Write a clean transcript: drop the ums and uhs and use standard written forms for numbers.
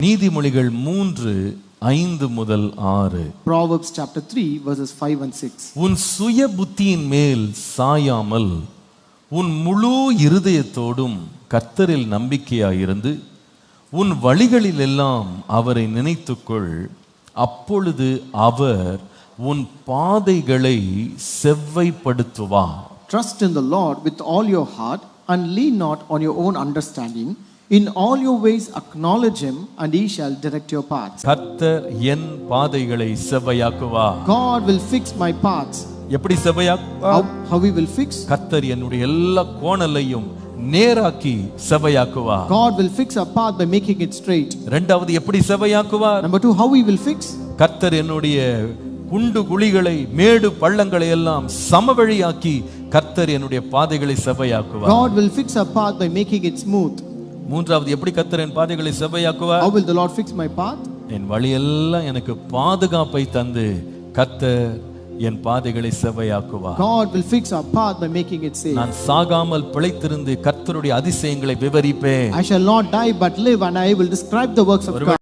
நீதிமொழிகள் 3:5-6. Proverbs chapter 3 verses 5 and 6. உன் சுய புத்தியின் மேல் சாயாமல் உன் முழு இருதயத்தோடும் கர்த்தரில் நம்பிக்கையாயிருந்து உன் வழிகளில் எல்லாம் அவரை நினைத்துக்கொள். அப்பொழுது அவர் உன் பாதைகளை செவ்வைப்படுத்துவார். Trust in the Lord with all your heart and lean not on your own understanding. In all your ways acknowledge him and he shall direct your paths. கர்த்தர் என் பாதைகளை செவ்வையாக்குவார். God will fix my paths. எப்படி செவ்வையாக்குவார்? How he will fix? கர்த்தர் என்னுடைய எல்லா கோணலையும் நேராக்கி செவ்வையாக்குவார். God will fix a path by making it straight. இரண்டாவது எப்படி செவ்வையாக்குவார்? Number 2, how he will fix? கர்த்தர் என்னுடைய குண்டு குழிகளை மேடு பள்ளங்களை எல்லாம் சமவெளியாக்கி கர்த்தர் என்னுடைய பாதைகளை செவ்வையாக்குவார். God will fix a path by making it smooth. மூன்றாவது எப்படி கர்த்தர் என் பாதைகளை செவ்வையாக்குவார்? How will the Lord fix my path? என் வழியெல்லாம் எனக்கு பாதுகாப்பை தந்து கர்த்தர் என் பாதைகளை செவ்வையாக்குவார். God will fix our path by making it safe. நான் சாகாமல் பிழைத்திருந்து கர்த்தருடைய அதிசயங்களை விவரிப்பேன். I shall not die but live and I will describe the works of God.